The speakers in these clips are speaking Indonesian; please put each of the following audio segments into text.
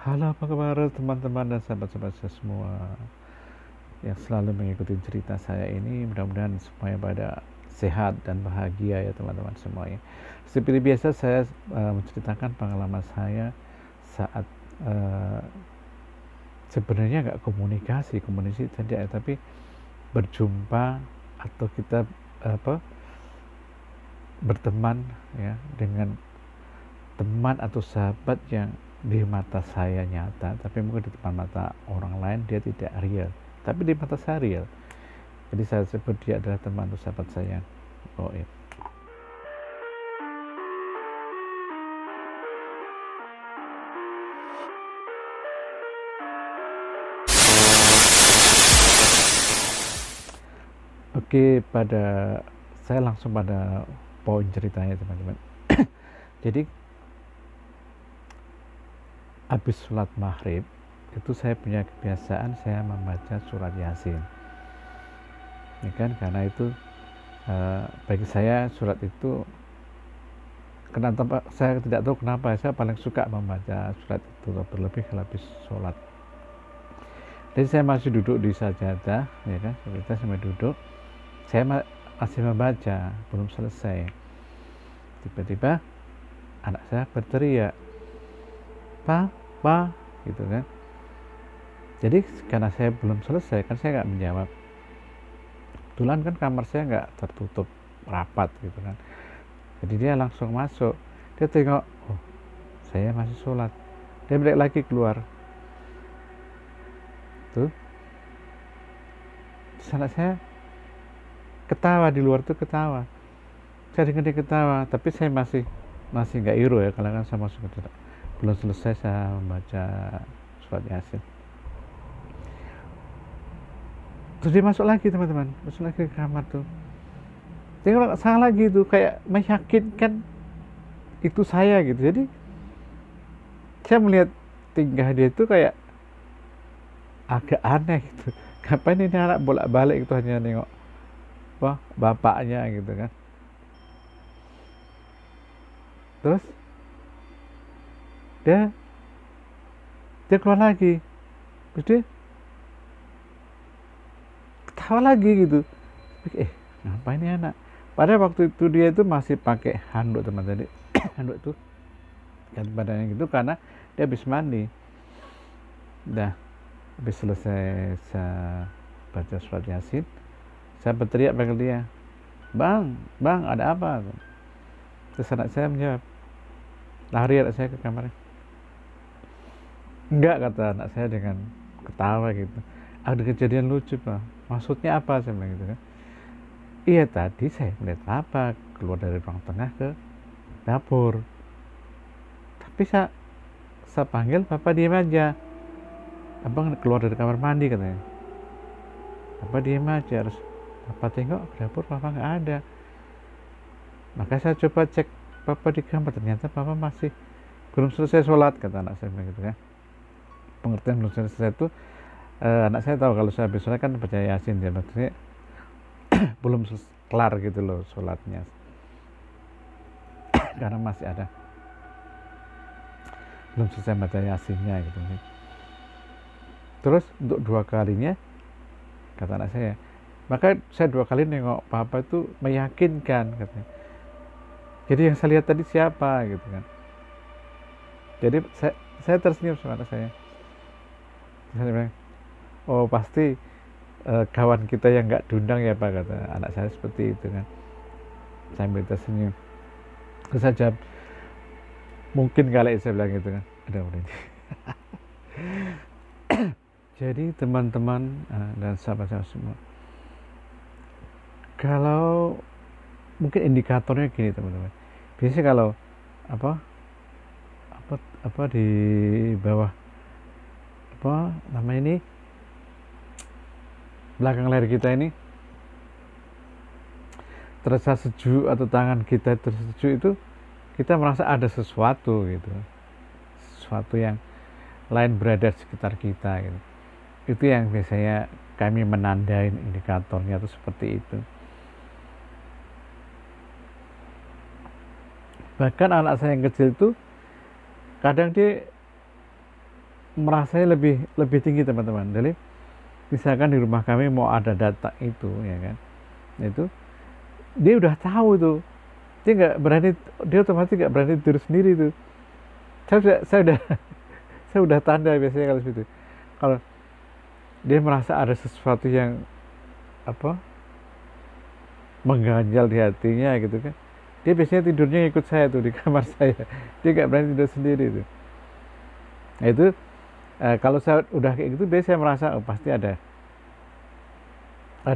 Halo, apa kabar teman-teman dan sahabat-sahabat saya semua yang selalu mengikuti cerita saya ini. Mudah-mudahan semuanya pada sehat dan bahagia ya teman-teman semuanya. Seperti biasa saya menceritakan pengalaman saya saat uh, sebenarnya nggak komunikasi saja, tapi berjumpa atau kita apa berteman ya dengan teman atau sahabat yang di mata saya nyata, tapi mungkin di depan mata orang lain dia tidak real, tapi di mata saya real. Jadi saya sebut dia adalah teman atau sahabat saya. Oh iya. Oke, saya langsung pada poin ceritanya teman-teman. Jadi habis sholat maghrib itu saya punya kebiasaan saya membaca surat Yasin, ya kan? Karena itu bagi saya surat itu, kenapa saya tidak tahu kenapa saya paling suka membaca surat itu, terlebih kalau habis sholat. Jadi saya masih duduk di sajadah, ya kan? Kita sampai duduk, saya masih membaca, belum selesai. Tiba-tiba anak saya berteriak, "Pa, pa," gitu kan. Jadi karena saya belum selesai, kan saya nggak menjawab. Kebetulan kan kamar saya nggak tertutup rapat gitu kan. Jadi dia langsung masuk. Dia tengok, oh saya masih sholat. Dia balik lagi keluar. Tuh, anak saya ketawa di luar tuh ketawa. Saya dengar dia ketawa, tapi saya masih nggak iru ya, karena kan saya masuk belum selesai saya membaca surat Yasin. Terus dia masuk lagi teman-teman, masuk lagi ke kamar tuh. Dia kalau salah lagi tuh kayak meyakinkan itu saya gitu. Jadi saya melihat tingkah dia itu kayak agak aneh gitu. Ngapain ini anak bolak-balik itu hanya nengok wah bapaknya gitu kan. Terus dia dia keluar lagi, terus dia ketawa lagi gitu. Ngapain ini anak? Padahal waktu itu dia itu masih pakai handuk teman tadi. Handuk tuh kan badannya gitu karena dia habis mandi. Udah habis selesai saya baca surat Yasin, saya berteriak panggil dia, bang ada apa? Terus anak saya menjawab, lari anak saya ke kamarnya. Enggak, kata anak saya dengan ketawa gitu, ada kejadian lucu pak. Maksudnya apa? Saya bilang gitu kan. Iya, tadi saya melihat apa keluar dari ruang tengah ke dapur, tapi saya panggil papa diem aja. Abang keluar dari kamar mandi katanya. Papa diem aja. Harus papa tengok ke dapur, papa nggak ada. Maka saya coba cek papa di kamar, ternyata papa masih belum selesai sholat, kata anak saya gitu kan. Pengertian belum selesai itu, anak saya tahu kalau saya habis sholat kan baca Yasin, dia maksudnya belum kelar gitu loh sholatnya, karena masih ada belum selesai baca Yasinnya gitu. Terus untuk dua kalinya, kata anak saya, maka saya dua kali nengok papa itu meyakinkan katanya. Jadi yang saya lihat tadi siapa gitu kan. Jadi saya tersenyum sama anak saya. Saya bilang, oh pasti kawan kita yang nggak diundang ya pak, kata anak saya seperti itu kan, sambil tersenyum. Terus saya jawab, mungkin kali, saya bilang gitu kan. Ada ini. Jadi teman-teman dan sahabat-sahabat semua, kalau mungkin indikatornya gini teman-teman, biasanya kalau apa apa di bawah apa namanya ini, belakang leher kita ini terasa sejuk atau tangan kita terasa sejuk, itu kita merasa ada sesuatu gitu, sesuatu yang lain berada di sekitar kita gitu. Itu yang biasanya kami menandain indikatornya tuh seperti itu. Bahkan anak saya yang kecil itu kadang dia merasanya lebih lebih tinggi teman-teman. Jadi misalkan di rumah kami mau ada data itu, ya kan, itu dia udah tahu tuh, dia nggak berani, dia otomatis nggak berani tidur sendiri tuh. Saya udah saya udah tanda biasanya kalau situ, kalau dia merasa ada sesuatu yang apa mengganjal di hatinya gitu kan, dia biasanya tidurnya ikut saya tuh di kamar saya, dia nggak berani tidur sendiri tuh. Nah itu kalau saya udah kayak gitu biasanya saya merasa oh, pasti ada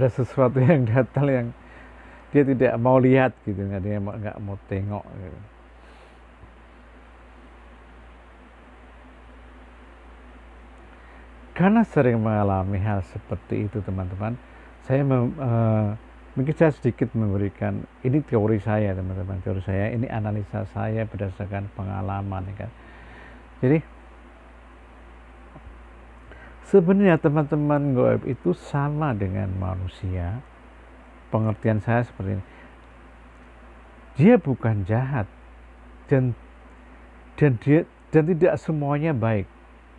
sesuatu yang datang yang dia tidak mau lihat gitu, nggak mau tengok gitu. Karena sering mengalami hal seperti itu teman-teman, saya mungkin saya sedikit memberikan, ini teori saya teman-teman, teori saya, ini analisa saya berdasarkan pengalaman ya kan. Jadi sebenarnya teman-teman gaib itu sama dengan manusia. Pengertian saya seperti ini, dia bukan jahat dan tidak semuanya baik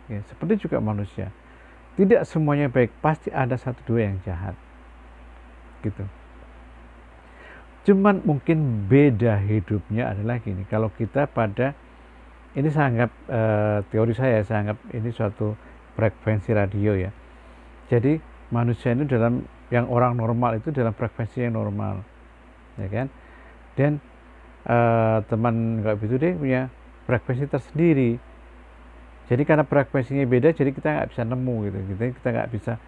ya, seperti juga manusia, tidak semuanya baik, pasti ada satu dua yang jahat gitu. Cuman mungkin beda hidupnya adalah gini, kalau kita pada ini saya anggap teori saya anggap ini suatu frekuensi radio ya. Jadi manusia ini dalam yang orang normal itu dalam frekuensi yang normal ya kan, dan teman gaib itu dia punya frekuensi tersendiri. Jadi karena frekuensinya beda, jadi kita nggak bisa nemu gitu, kita nggak bisa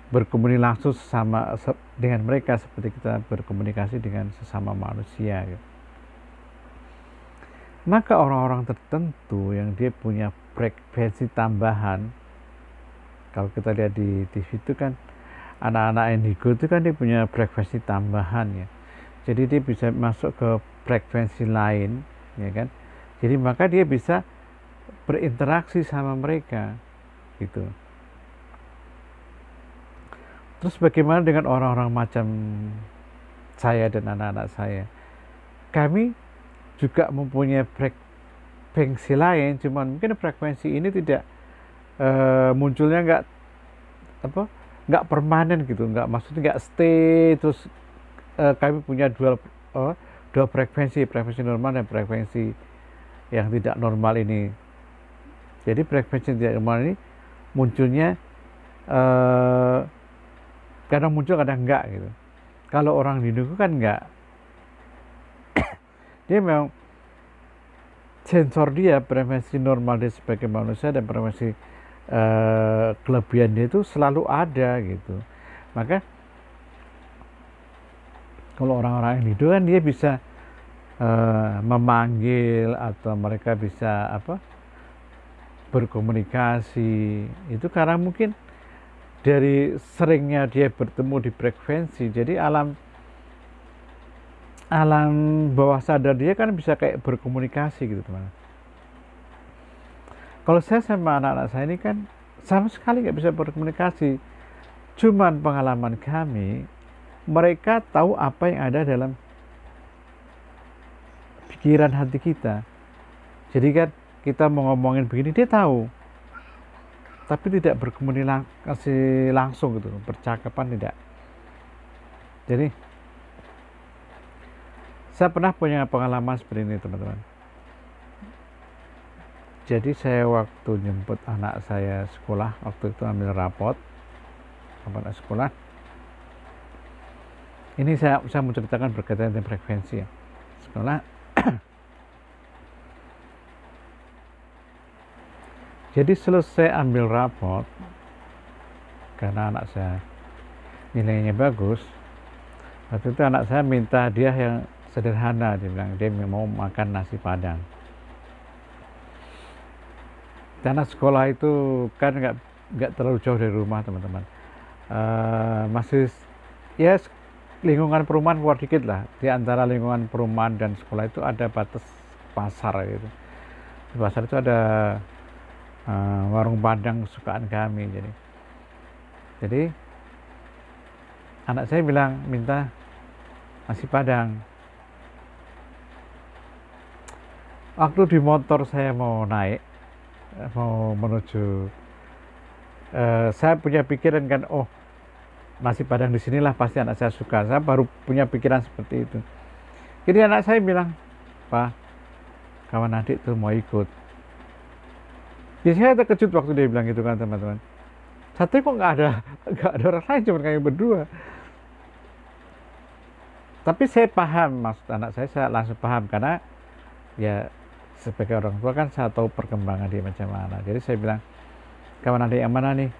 berkomunikasi langsung dengan mereka seperti kita berkomunikasi dengan sesama manusia gitu. Maka orang-orang tertentu yang dia punya frekuensi tambahan, kalau kita lihat di TV itu kan anak-anak indigo itu kan dia punya frekuensi tambahan ya, jadi dia bisa masuk ke frekuensi lain ya kan. Jadi maka dia bisa berinteraksi sama mereka gitu. Terus bagaimana dengan orang-orang macam saya dan anak-anak saya? Kami juga mempunyai frekuensi lain, cuman mungkin frekuensi ini tidak munculnya nggak permanen gitu, maksudnya nggak stay terus. Kami punya dua frekuensi normal dan frekuensi yang tidak normal ini. Jadi frekuensi tidak normal ini munculnya kadang muncul kadang enggak gitu. Kalau orang indigo kan enggak, dia memang sensor dia, frekuensi normal dia sebagai manusia dan frekuensi kelebihan dia itu selalu ada gitu. Maka kalau orang-orang indigo kan dia bisa memanggil atau mereka bisa berkomunikasi, itu karena mungkin dari seringnya dia bertemu di frekuensi. Jadi alam bawah sadar dia kan bisa kayak berkomunikasi gitu teman. Kalau saya sama anak-anak saya ini kan sama sekali nggak bisa berkomunikasi, cuman pengalaman kami, mereka tahu apa yang ada dalam pikiran hati kita. Jadi kan kita mau ngomongin begini dia tahu, tapi tidak berkomunikasi langsung gitu, percakapan tidak. Jadi saya pernah punya pengalaman seperti ini teman-teman. Jadi saya waktu jemput anak saya sekolah, waktu itu ambil rapot sekolah. Ini saya menceritakan berkaitan dengan frekuensi ya. Sekolah. Jadi selesai ambil rapot, karena anak saya nilainya bagus, waktu itu anak saya minta hadiah yang sederhana, dia bilang dia mau makan nasi padang. Karena sekolah itu kan nggak terlalu jauh dari rumah teman-teman, masih ya lingkungan perumahan keluar dikit lah. Di antara lingkungan perumahan dan sekolah itu ada batas pasar gitu. Di pasar itu ada warung padang kesukaan kami. Jadi anak saya bilang minta nasi padang. Waktu di motor saya mau naik, mau menuju, saya punya pikiran kan, oh nasi padang di sinilah pasti anak saya suka. Saya baru punya pikiran seperti itu. Jadi anak saya bilang, Pak, kawan adik tuh mau ikut. Jadi saya terkejut waktu dia bilang gitu kan, teman-teman. Satu kok nggak ada orang lain, cuma kami berdua. Tapi saya paham maksud anak saya langsung paham, karena ya sebagai orang tua kan saya tahu perkembangan dia macam mana. Jadi saya bilang, kawan adik yang mana nih?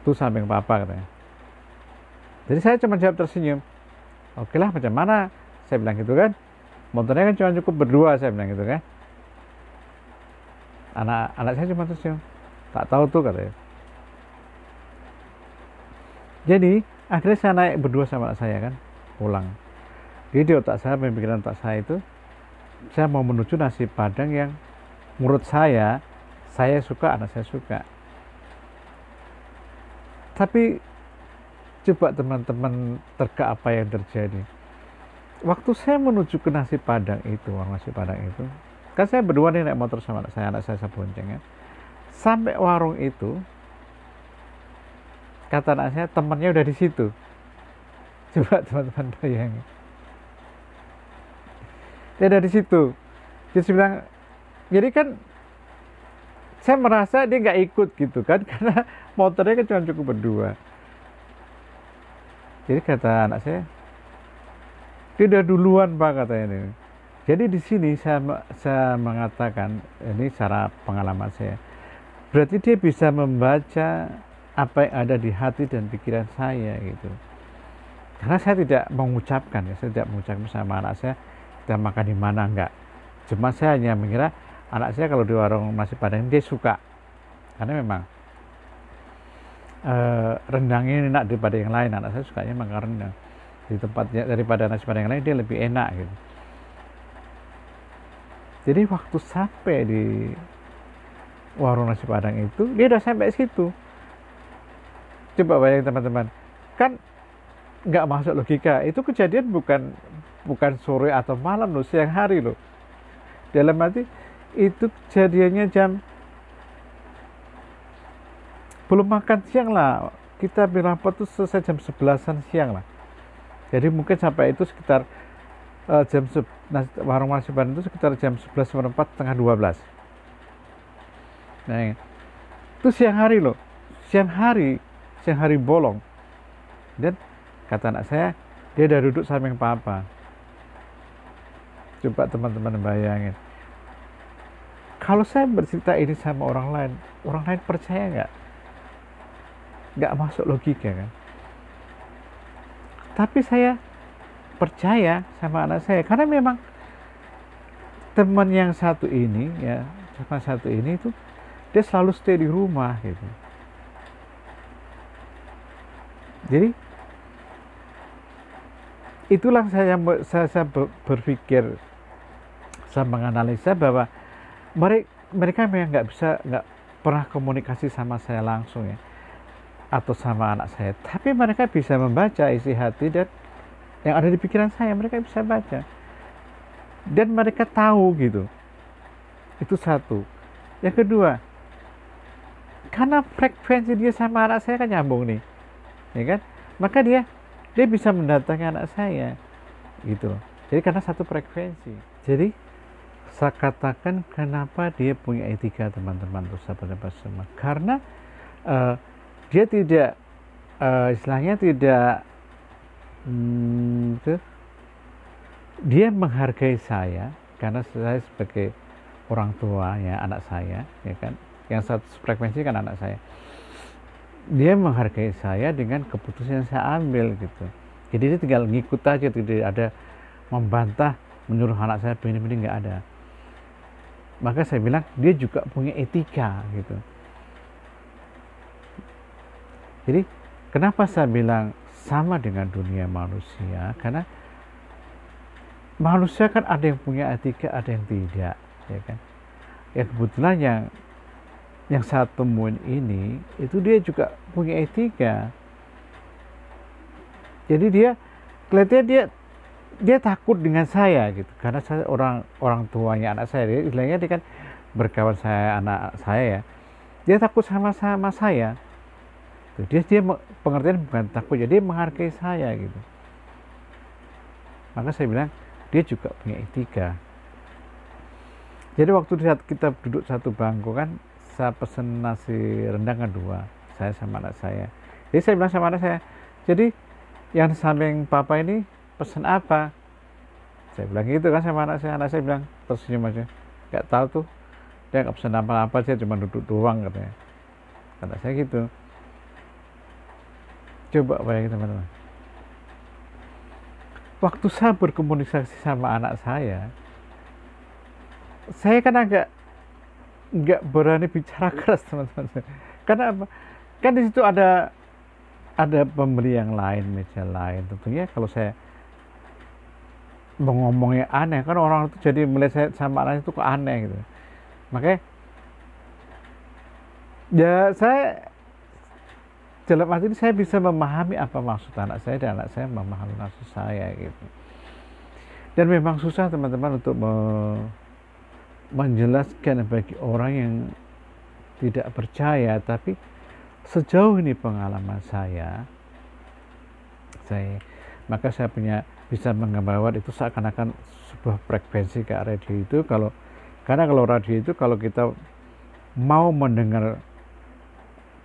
Tuh samping papa, katanya. Jadi saya cuma jawab tersenyum. Oke lah, macam mana? Saya bilang gitu kan. Motornya kan cuma cukup berdua, saya bilang gitu kan. Anak saya cuma tersenyum. Tak tahu tuh, katanya. Jadi akhirnya saya naik berdua sama anak saya kan, pulang. Jadi di otak saya, pemikiran otak saya itu, saya mau menuju nasi padang yang menurut saya suka, anak saya suka. Tapi coba teman-teman terka apa yang terjadi. Waktu saya menuju ke nasi padang itu, warung nasi padang itu, kan saya berdua nih naik motor sama anak saya bonceng ya. Sampai warung itu, kata anak saya temannya udah di situ. Coba teman-teman bayangin. Dia ada di situ. Dia bilang, jadi kan saya merasa dia nggak ikut gitu kan, karena motornya kan cuma cukup berdua. Jadi kata anak saya, dia udah duluan Pak, katanya ini. Jadi di sini saya mengatakan, ini cara pengalaman saya, berarti dia bisa membaca apa yang ada di hati dan pikiran saya gitu. Karena saya tidak mengucapkan, saya tidak mengucapkan sama anak saya kita makan di mana, enggak. Cuma saya hanya mengira anak saya kalau di warung nasi padang dia suka, karena memang rendang ini enak daripada yang lain. Anak saya sukanya makan rendang di tempatnya daripada nasi padang yang lain, dia lebih enak gitu. Jadi waktu sampai di warung nasi padang itu, dia udah sampai situ. Coba bayangin teman-teman, kan nggak masuk logika. Itu kejadian bukan sore atau malam loh, siang hari loh. Dalam arti itu kejadiannya belum makan siang lah. Kita bilang apa tuh selesai jam 11-an siang lah. Jadi mungkin sampai itu sekitar warung nasi padang itu sekitar jam 11:04, setengah 12. Nah, itu siang hari loh. Siang hari bolong. Dan kata anak saya, dia udah duduk samping papa. Coba teman-teman bayangin, kalau saya bercerita ini sama orang lain percaya nggak masuk logika kan. Tapi saya percaya sama anak saya, karena memang teman yang satu ini ya, teman satu ini itu dia selalu stay di rumah gitu. Jadi itulah saya berpikir, saya menganalisa bahwa mereka memang nggak pernah komunikasi sama saya langsung ya, atau sama anak saya, tapi mereka bisa membaca isi hati dan yang ada di pikiran saya, mereka bisa baca dan mereka tahu gitu. Itu satu. Yang kedua, karena frekuensi dia sama anak saya kan nyambung nih, ya kan, maka dia bisa mendatangi anak saya gitu. Jadi karena satu frekuensi. Jadi saya katakan kenapa dia punya etika, teman-teman, tuh sahabat-sahabat semua, karena dia tidak istilahnya tidak dia menghargai saya karena saya sebagai orang tua ya, anak saya ya kan, yang satu frekuensi kan anak saya. Dia menghargai saya dengan keputusan yang saya ambil gitu. Jadi dia tinggal ngikut aja, tidak ada membantah, menyuruh anak saya begini-begini, nggak ada. Maka saya bilang dia juga punya etika gitu. Jadi kenapa saya bilang sama dengan dunia manusia? Karena manusia kan ada yang punya etika, ada yang tidak, ya kan. Ya kebetulan yang saya temuin ini itu dia juga punya etika. Jadi dia kelihatannya dia takut dengan saya gitu, karena saya orang tuanya anak saya, istilahnya dia kan berkawan saya, anak saya ya, dia takut sama saya. Tuh, dia pengertian bukan takut, jadi dia menghargai saya gitu. Maka saya bilang dia juga punya etika. Jadi waktu kita duduk satu bangku kan, saya pesen nasi rendang kedua, saya sama anak saya. Jadi saya bilang sama anak saya, jadi yang samping papa ini pesen apa? Saya bilang gitu kan sama anak saya bilang tersenyum aja, nggak tahu tuh, dia nggak pesen apa-apa, saya cuma duduk doang katanya. Kata saya gitu. Coba bayangin teman-teman, waktu saya berkomunikasi sama anak saya kan agak nggak berani bicara keras teman-teman. Karena apa? Kan di situ ada pembeli yang lain, meja lain. Tentunya kalau saya mau ngomongnya aneh, kan orang itu jadi melihat saya sama anak itu kok aneh gitu. Makanya ya saya dalam arti ini saya bisa memahami apa maksud anak saya dan anak saya memahami maksud saya gitu. Dan memang susah teman-teman untuk menjelaskan bagi orang yang tidak percaya, tapi sejauh ini pengalaman maka saya bisa menggambarkan itu seakan-akan sebuah frekuensi ke radio itu. Karena kalau radio itu, kalau kita mau mendengar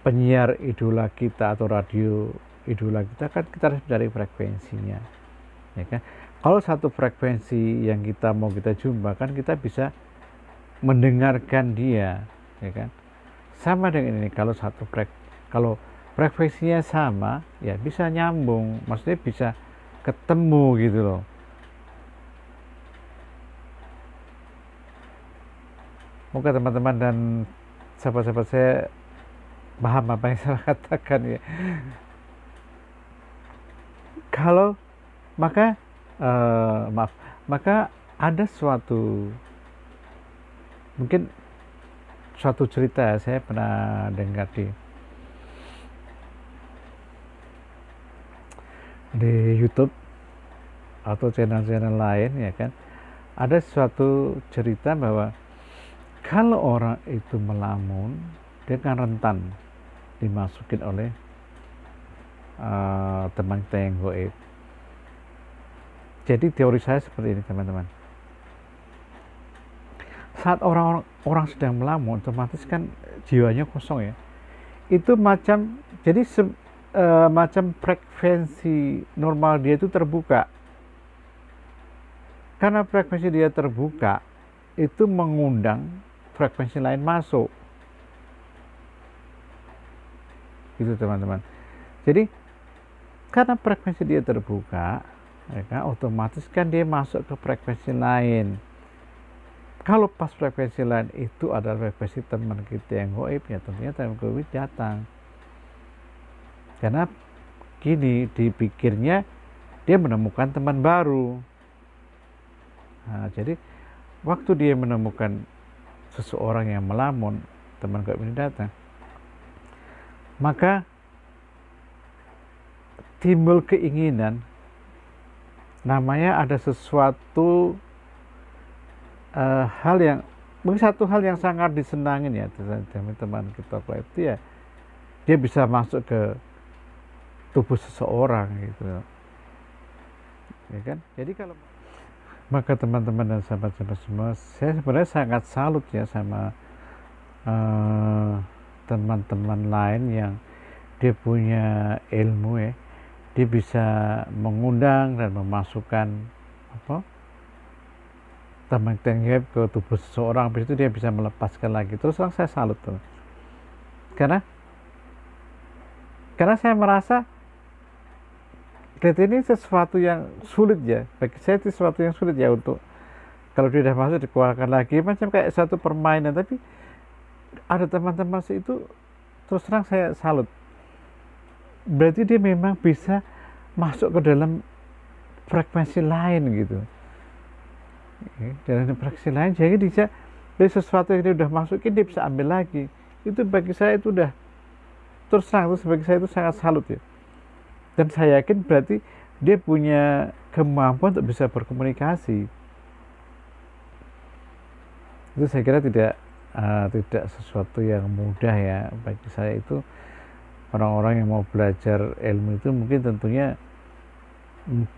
penyiar idola kita atau radio idola kita, kan kita harus mencari frekuensinya, ya kan? Kalau satu frekuensi yang kita mau kita jumpa, kan kita bisa mendengarkan dia, ya kan? Sama dengan ini, kalau frekuensinya sama, ya bisa nyambung, maksudnya bisa ketemu gitu loh. Moga teman-teman dan sahabat-sahabat saya paham apa yang saya katakan ya. Kalau maka ada mungkin suatu cerita saya pernah dengar di YouTube atau channel-channel lain, ya kan, ada suatu cerita bahwa kalau orang itu melamun, dia kan rentan dimasukin oleh teman kita yang goib. Jadi teori saya seperti ini teman-teman, saat orang sedang melamun, otomatis kan jiwanya kosong ya, itu macam frekuensi normal dia itu terbuka. Karena frekuensi dia terbuka, itu mengundang frekuensi lain masuk gitu teman-teman. Jadi karena frekuensi dia terbuka, ya kan, otomatis kan dia masuk ke frekuensi lain. Kalau pas frekuensi lain itu adalah frekuensi teman kita yang goib, ya tentunya teman goib datang. Karena gini, dipikirnya dia menemukan teman baru. Nah, jadi waktu dia menemukan seseorang yang melamun, teman goib ini datang, maka timbul keinginan, namanya ada sesuatu satu hal yang sangat disenangin ya teman-teman kita itu ya, dia bisa masuk ke tubuh seseorang gitu ya kan. Jadi kalau maka teman-teman dan sahabat-sahabat semua, saya sebenarnya sangat salut ya sama teman-teman lain yang dia punya ilmu ya, dia bisa mengundang dan memasukkan teman goib ke tubuh seseorang, habis itu dia bisa melepaskan lagi. Terus terang saya salut tuh, karena saya merasa ini sesuatu yang sulit ya, bagi saya itu sesuatu yang sulit ya, untuk kalau dia sudah masuk dikeluarkan lagi, macam kayak satu permainan. Tapi ada teman-teman itu, terus terang saya salut, berarti dia memang bisa masuk ke dalam frekuensi lain gitu, dalam frekuensi lain, jadi bisa dari sesuatu yang dia udah masukin dia bisa ambil lagi. Itu bagi saya itu udah, terus terang itu bagi saya itu sangat salut ya. Dan saya yakin berarti dia punya kemampuan untuk bisa berkomunikasi. Itu saya kira tidak tidak sesuatu yang mudah ya bagi saya. Itu orang-orang yang mau belajar ilmu itu mungkin tentunya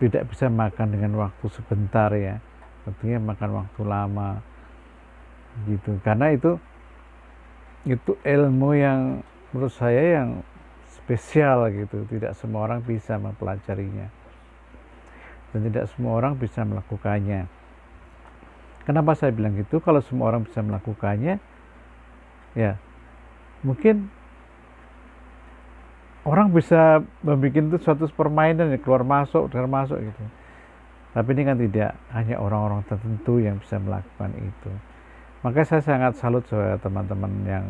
tidak bisa makan dengan waktu sebentar ya, tentunya makan waktu lama gitu, karena itu ilmu yang menurut saya yang spesial gitu, tidak semua orang bisa mempelajarinya dan tidak semua orang bisa melakukannya. Kenapa saya bilang gitu? Kalau semua orang bisa melakukannya, ya mungkin orang bisa membuat itu suatu permainan ya, keluar masuk gitu. Tapi ini kan tidak, hanya orang-orang tertentu yang bisa melakukan itu. Maka saya sangat salut sama teman-teman yang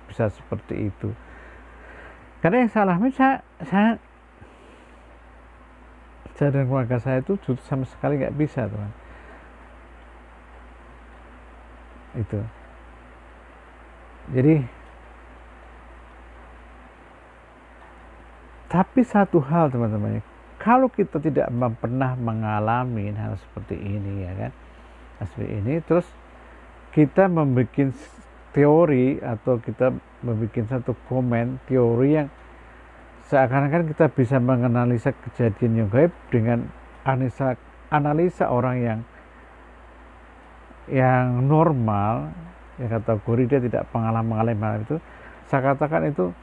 bisa seperti itu. Karena yang salah saya dan keluarga saya itu sama sekali nggak bisa, teman. Itu. Jadi tapi satu hal teman-teman, kalau kita tidak pernah mengalami hal seperti ini ya kan, seperti ini, terus kita membuat teori atau kita membuat satu komen teori yang seakan-akan kita bisa menganalisa kejadian yang gaib dengan analisa orang yang normal, yang kategori dia tidak mengalami hal itu, saya katakan itu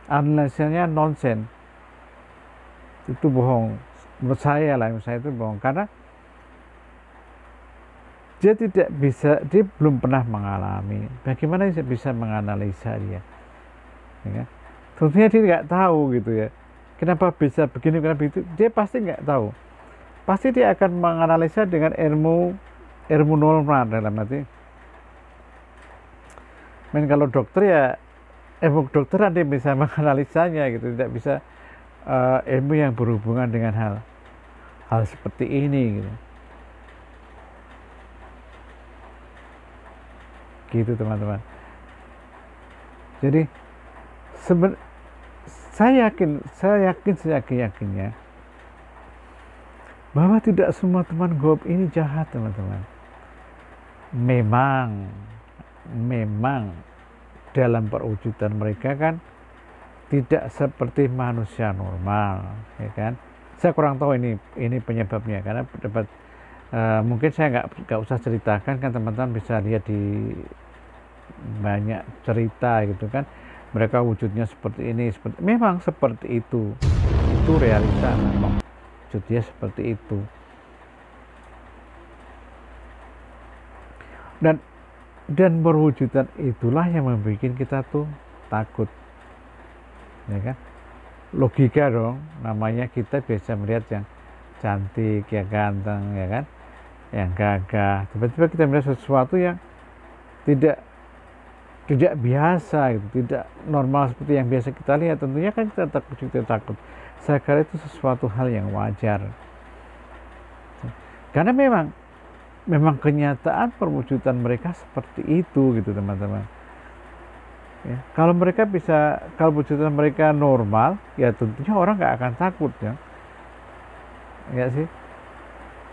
analisanya nonsen. Itu bohong menurut saya itu bohong, karena dia tidak bisa, dia belum pernah mengalami, bagaimana dia bisa menganalisa dia ya kan? Tentunya dia nggak tahu gitu ya, kenapa bisa begini, kenapa begitu, dia pasti nggak tahu. Pasti dia akan menganalisa dengan ilmu normal, dalam arti kalau dokter ya ilmu kedokteran dia bisa menganalisanya gitu, tidak bisa ilmu yang berhubungan dengan hal seperti ini gitu teman-teman. Jadi saya yakinnya bahwa tidak semua teman goib ini jahat, teman-teman. Memang dalam perwujudan mereka kan tidak seperti manusia normal ya kan. Saya kurang tahu ini penyebabnya, karena mungkin saya nggak usah ceritakan, kan teman-teman bisa lihat di banyak cerita gitu kan, mereka wujudnya seperti ini, memang seperti itu realita, memang wujudnya seperti itu. Dan perwujudan itulah yang membuat kita tuh takut ya kan. Logika dong, namanya kita biasa melihat yang cantik, yang ganteng ya kan, yang gagah, tiba-tiba kita melihat sesuatu yang tidak biasa gitu, tidak normal seperti yang biasa kita lihat, tentunya kan kita takut. Saya kira itu sesuatu hal yang wajar, karena memang kenyataan perwujudan mereka seperti itu gitu teman-teman ya. Kalau wujudan mereka normal ya, tentunya orang nggak akan takut ya sih.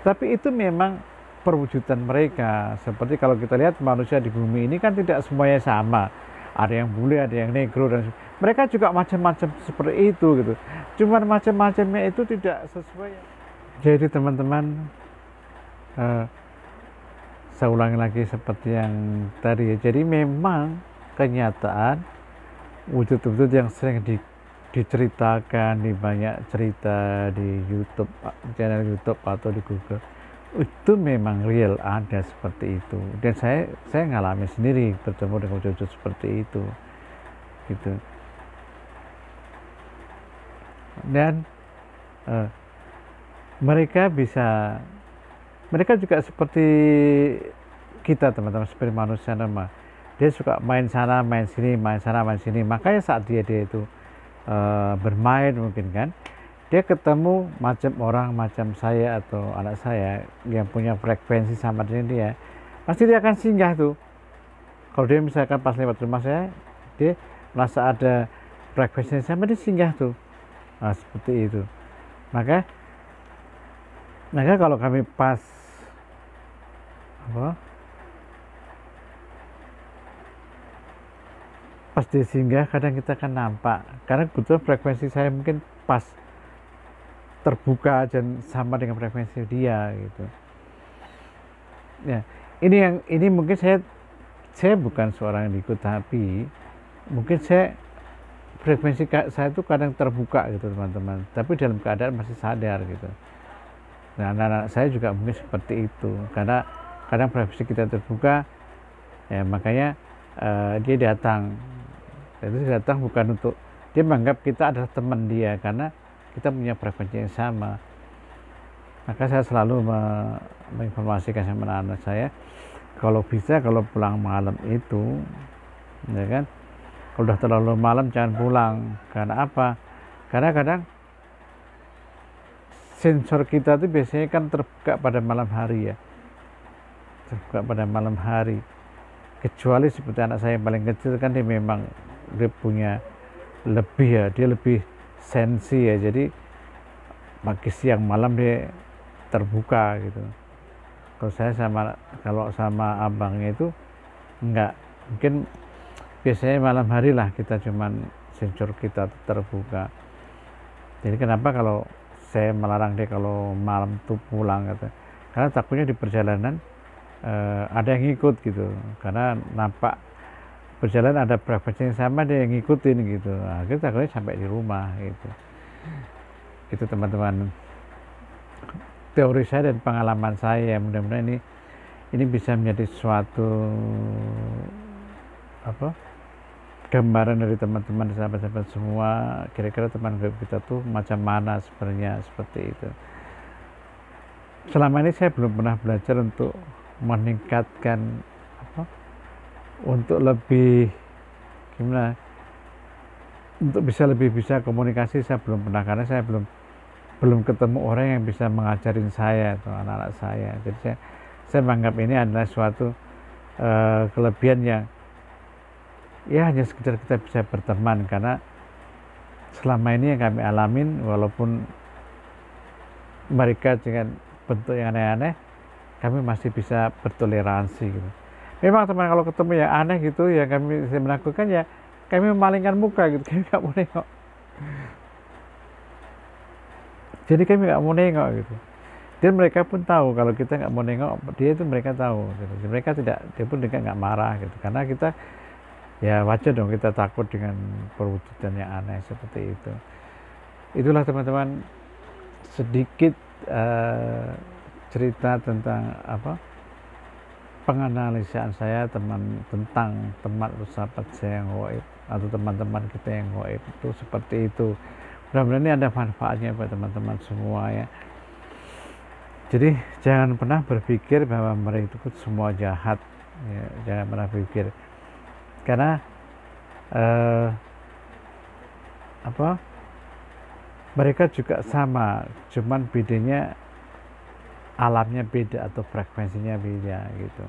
Tapi itu memang perwujudan mereka. Seperti kalau kita lihat manusia di bumi ini kan tidak semuanya sama, ada yang bule, ada yang negro, dan mereka juga macam-macam seperti itu gitu. Cuman macam-macamnya itu tidak sesuai. Jadi teman-teman, saya ulangi lagi seperti yang tadi ya. Jadi memang kenyataan wujud-wujud yang sering diceritakan di banyak cerita di YouTube, channel YouTube atau di Google, itu memang real, ada seperti itu. Dan saya ngalami sendiri bertemu dengan wujud-wujud seperti itu gitu. Dan mereka juga seperti kita teman-teman, seperti manusia normal. Dia suka main sana, main sini, main sana, main sini. Makanya saat dia itu bermain mungkin kan, dia ketemu macam orang macam saya atau anak saya yang punya frekuensi sama dengan dia, pasti dia akan singgah tuh. Kalau dia misalkan pas lewat rumah saya, dia merasa ada frekuensi sama, dia singgah tuh. Nah, seperti itu. Maka kalau kami pas pas dia singgah kadang kita kan nampak, karena kebetulan frekuensi saya mungkin pas terbuka dan sama dengan frekuensi dia gitu ya. Ini mungkin saya bukan seorang yang ikut, tapi mungkin frekuensi saya itu kadang terbuka gitu teman-teman, tapi dalam keadaan masih sadar gitu. Nah, anak-anak saya juga mungkin seperti itu, karena kadang frekuensi kita terbuka ya, makanya dia datang. Itu datang bukan untuk dia menganggap kita adalah teman dia, karena kita punya frekuensi yang sama. Maka saya selalu menginformasikan sama anak-anak saya, kalau bisa kalau pulang malam itu ya kan, kalau udah terlalu malam jangan pulang. Karena apa? Karena kadang sensor kita itu biasanya kan terbuka pada malam hari ya, terbuka pada malam hari. Kecuali seperti anak saya yang paling kecil kan, dia memang dia punya lebih ya, dia lebih sensi ya, jadi pagi siang malam dia terbuka gitu. Kalau sama abangnya itu enggak, mungkin biasanya malam hari lah kita cuman sensor kita terbuka. Jadi kenapa kalau saya melarang dia kalau malam tuh pulang gitu, karena takutnya di perjalanan ada yang ngikut gitu, karena nampak perjalanan ada frekuensi yang sama, dia yang ngikutin gitu. Akhirnya takutnya sampai di rumah gitu. Itu teman-teman teori saya dan pengalaman saya. Mudah-mudahan ini bisa menjadi suatu gambaran dari teman-teman, sahabat-sahabat semua, kira-kira teman kita tuh macam mana sebenarnya, seperti itu. Selama ini saya belum pernah belajar untuk meningkatkan untuk lebih gimana, untuk lebih bisa komunikasi. Saya belum pernah, karena saya belum ketemu orang yang bisa mengajarin saya atau anak-anak saya. Jadi saya menganggap ini adalah suatu kelebihan yang ya hanya sekedar kita bisa berteman, karena selama ini yang kami alamin, walaupun mereka dengan bentuk yang aneh-aneh, kami masih bisa bertoleransi gitu. Memang teman kalau ketemu yang aneh gitu yang kami bisa melakukan, ya kami memalingkan muka gitu, kami nggak mau nengok. Jadi kami nggak mau nengok gitu. Dan mereka pun tahu kalau kita nggak mau nengok dia, itu mereka tahu gitu. Mereka dia pun nggak marah gitu, karena kita ya wajar dong kita takut dengan perwujudan yang aneh seperti itu. Itulah teman-teman sedikit cerita tentang penganalisaan saya tentang teman atau sahabat saya yang gaib, atau teman-teman kita yang gaib itu seperti itu. Mudah-mudahan ini ada manfaatnya buat teman-teman semua ya. Jadi jangan pernah berpikir bahwa mereka itu semua jahat ya, jangan pernah pikir, karena mereka juga sama, cuman bedanya alamnya beda atau frekuensinya beda gitu.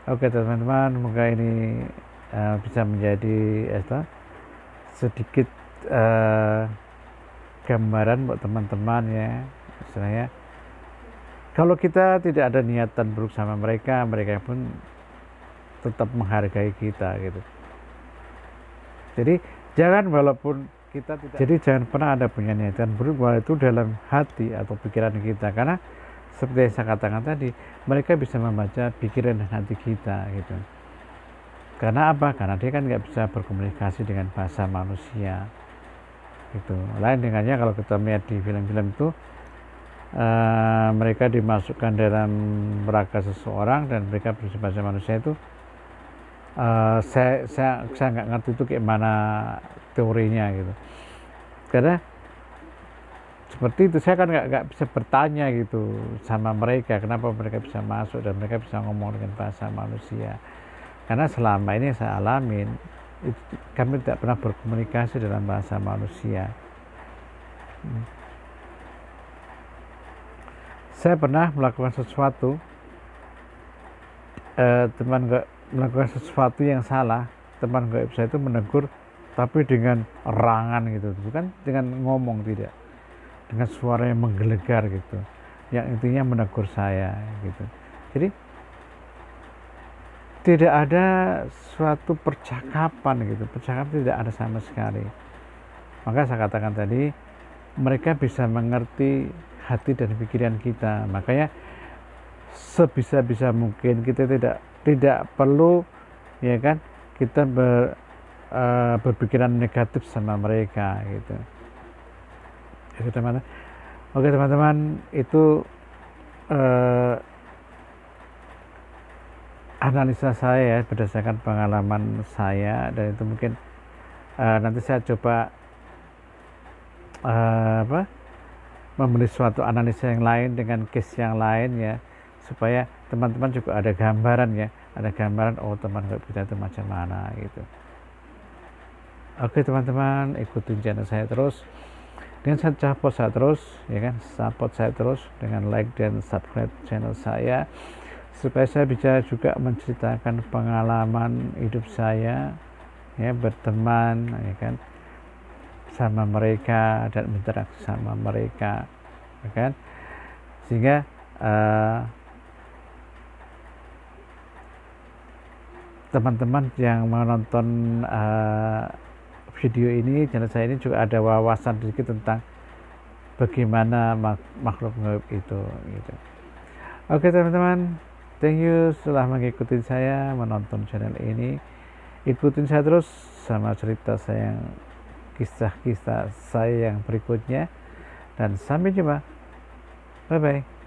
Oke teman-teman, semoga ini bisa menjadi sedikit gambaran buat teman-teman ya. Istilahnya kalau kita tidak ada niatan buruk sama mereka, mereka pun tetap menghargai kita gitu. Jadi jangan, walaupun kita tidak, jadi jangan pernah ada punya niatan buruk walau itu dalam hati atau pikiran kita, karena seperti yang saya katakan tadi, mereka bisa membaca pikiran dan hati kita gitu. Karena apa? Karena dia kan nggak bisa berkomunikasi dengan bahasa manusia gitu. Lain dengannya kalau kita melihat di film-film itu mereka dimasukkan dalam raga seseorang dan mereka berbahasa bahasa manusia itu. Saya nggak ngerti itu kayak mana teorinya gitu, karena seperti itu saya kan nggak bisa bertanya gitu sama mereka kenapa mereka bisa masuk dan mereka bisa ngomong dengan bahasa manusia, karena selama ini saya alamin itu, kami tidak pernah berkomunikasi dalam bahasa manusia. Saya pernah melakukan sesuatu, teman nggak melakukan sesuatu yang salah, teman gaib saya itu menegur, tapi dengan erangan gitu, bukan dengan ngomong, tidak, dengan suara yang menggelegar gitu, yang intinya menegur saya gitu. Jadi tidak ada suatu percakapan gitu, percakapan tidak ada sama sekali. Maka saya katakan tadi, mereka bisa mengerti hati dan pikiran kita. Makanya sebisa-bisa mungkin kita tidak perlu, ya kan, kita berpikiran negatif sama mereka gitu. Oke teman-teman, itu analisa saya ya, berdasarkan pengalaman saya, dan itu mungkin nanti saya coba membeli suatu analisa yang lain dengan case yang lain ya, supaya teman-teman juga ada gambaran ya, ada gambaran oh teman kita itu macam mana gitu. Oke teman-teman, ikutin channel saya terus dengan support saya terus, ya kan, support saya terus dengan like dan subscribe channel saya, supaya saya bisa juga menceritakan pengalaman hidup saya ya, berteman ya kan sama mereka dan berinteraksi sama mereka, ya kan, sehingga teman-teman yang menonton video ini, channel saya ini juga ada wawasan sedikit tentang bagaimana makhluk gaib itu gitu. Oke teman-teman, thank you setelah mengikuti saya menonton channel ini. Ikutin saya terus sama cerita saya, kisah-kisah saya yang berikutnya, dan sampai jumpa. Bye bye.